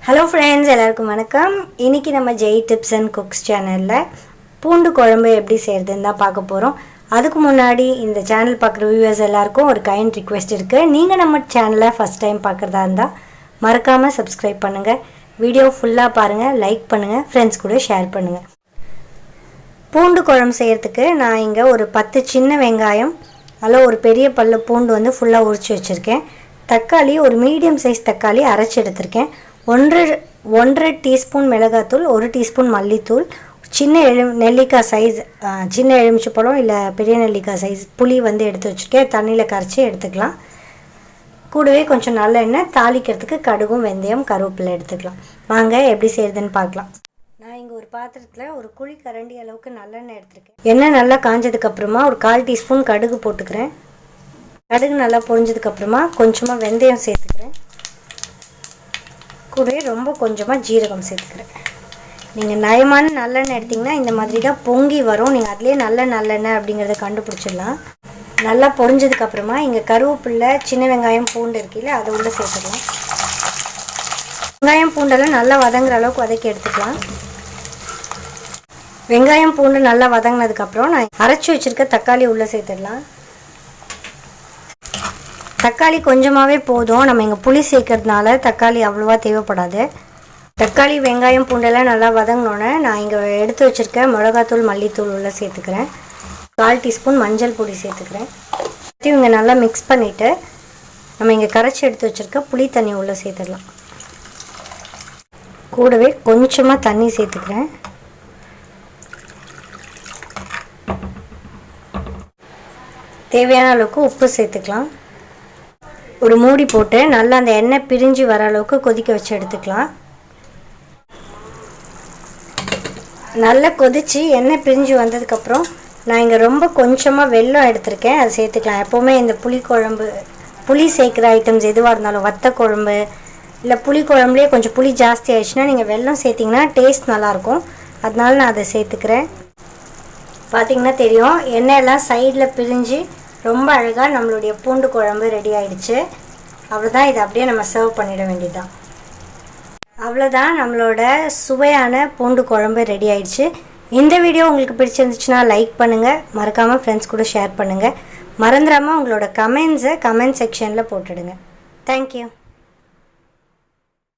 Hello friends, எல்லாருக்கும் வணக்கம். இன்னைக்கு நம்ம ஜெய் டிப்ஸ் அண்ட் குக்ஸ் சேனல்ல பூண்டு குழம்பு எப்படி செய்யறதுன்னு தான் பார்க்க போறோம். அதுக்கு முன்னாடி இந்த சேனல் பார்க்குற வியூவர்ஸ் எல்லாருக்கும் ஒரு கைண்ட் ரிக்வெஸ்ட் இருக்கு. நீங்க நம்ம சேனலை ஃபர்ஸ்ட் டைம் பார்க்கறதா இருந்தா மறக்காம Subscribe பண்ணுங்க. வீடியோ ஃபுல்லா பாருங்க, லைக் பண்ணுங்க, ஃப்ரெண்ட்ஸ் கூட ஷேர் பண்ணுங்க. பூண்டு குழம்பு செய்யறதுக்கு நான் இங்க ஒரு 10 சின்ன வெங்காயம், அல்ல ஒரு பெரிய பல்லு பூண்டு வந்து ஃபுல்லா உரிச்சு வச்சிருக்கேன். தக்காளி ஒரு மீடியம் சைஸ் தக்காளி அரைச்சு எடுத்துர்க்கேன். 1 டீஸ்பூன் மிளகாய்த்தூள், 1 டீஸ்பூன் மல்லித்தூள், சின்ன நெல்லிக்காய் சைஸ் சின்ன எலுமிச்சைப்பழம் இல்லை பெரிய நெல்லிக்காய் சைஸ் புளி வந்து எடுத்து வச்சுருக்கேன். தண்ணியில் கரைச்சி எடுத்துக்கலாம். கூடவே கொஞ்சம் நல்லெண்ணெய், தாளிக்கிறதுக்கு கடுகும் வெந்தயம் கருவேப்பிலை எடுத்துக்கலாம். வாங்க எப்படி செய்யறதுன்னு பார்க்கலாம். நான் இங்கே ஒரு பாத்திரத்தில் ஒரு குழி கரண்டி அளவுக்கு நல்லெண்ணெய் எடுத்துருக்கேன். எண்ணெய் நல்லா காஞ்சதுக்கப்புறமா ஒரு 1/4 டீஸ்பூன் கடுகு போட்டுக்கிறேன். கடுகு நல்லா பொரிஞ்சதுக்கப்புறமா கொஞ்சமாக வெந்தயம் சேர்த்துக்கிறேன். கூடவே ரொம்ப கொஞ்சமாக ஜீரகம் சேர்த்துக்கிறேன். நீங்கள் நயமான நல்லெண்ணெய் எடுத்திங்கன்னா இந்த மாதிரி தான் பொங்கி வரும். நீங்கள் அதுலேயே நல்லெண்ணெய் அப்படிங்கிறத கண்டுபிடிச்சிடலாம். நல்லா பொரிஞ்சதுக்கப்புறமா இங்கே கருவேப்பிலை, சின்ன வெங்காயம், பூண்டு இருக்குல்ல, அதை உள்ளே சேர்த்துக்கலாம். வெங்காயம் பூண்டெல்லாம் நல்லா வதங்குற அளவுக்கு வதக்கி எடுத்துக்கலாம். வெங்காயம் பூண்டு நல்லா வதங்கினதுக்கப்புறம் நான் அரைச்சி வச்சுருக்க தக்காளி உள்ளே சேர்த்துடலாம். தக்காளி கொஞ்சமாகவே போதும். நம்ம இங்கே புளி சேர்க்கறதுனால தக்காளி அவ்வளோவா தேவைப்படாது. தக்காளி வெங்காயம் பூண்டெல்லாம் நல்லா வதங்கினோன்னே நான் இங்கே எடுத்து வச்சுருக்க மிளகாத்தூள், மல்லித்தூள் உள்ளே சேர்த்துக்கிறேன். 1/4 டீஸ்பூன் மஞ்சள் பொடி சேர்த்துக்கிறேன். இவங்க நல்லா மிக்ஸ் பண்ணிவிட்டு நம்ம இங்கே கரைச்சி எடுத்து வச்சுருக்க புளி தண்ணி உள்ளே சேர்த்துடலாம். கூடவே கொஞ்சமாக தண்ணி சேர்த்துக்கிறேன். தேவையான அளவுக்கு உப்பு சேர்த்துக்கலாம். ஒரு மூடி போட்டு நல்லா அந்த எண்ணெய் பிரிஞ்சு வர அளவுக்கு கொதிக்க வச்சு எடுத்துக்கலாம். நல்லா கொதித்து எண்ணெய் பிரிஞ்சு வந்ததுக்கப்புறம் நான் இங்கே ரொம்ப கொஞ்சமாக வெல்லம் எடுத்திருக்கேன், அதை சேர்த்துக்கலாம். எப்போவுமே இந்த புளி சேர்க்குற ஐட்டம்ஸ் எதுவாக இருந்தாலும், வத்த குழம்பு இல்லை புளி குழம்புலேயே கொஞ்சம் புளி ஜாஸ்தி ஆயிடுச்சுன்னா நீங்கள் வெல்லம் சேர்த்திங்கன்னா டேஸ்ட் நல்லாயிருக்கும். அதனால நான் அதை சேர்த்துக்கிறேன். பார்த்திங்கன்னா தெரியும், எண்ணெயெல்லாம் சைடில் பிரிஞ்சு ரொம்ப அழகாக நம்மளுடைய பூண்டு குழம்பு ரெடி ஆகிடுச்சு. அவ்வளோதான், இதை அப்படியே நம்ம சர்வ் பண்ணிட வேண்டியதுதான். அவ்வளோதான், நம்மளோட சுவையான பூண்டு குழம்பு ரெடி ஆகிடுச்சு. இந்த வீடியோ உங்களுக்கு பிடிச்சிருந்துச்சுன்னா லைக் பண்ணுங்கள், மறக்காமல் ஃப்ரெண்ட்ஸ் கூட ஷேர் பண்ணுங்கள். மறந்துடாமல் உங்களோட கமெண்ட்ஸை கமெண்ட் செக்ஷனில் போட்டுடுங்க. தேங்க்யூ.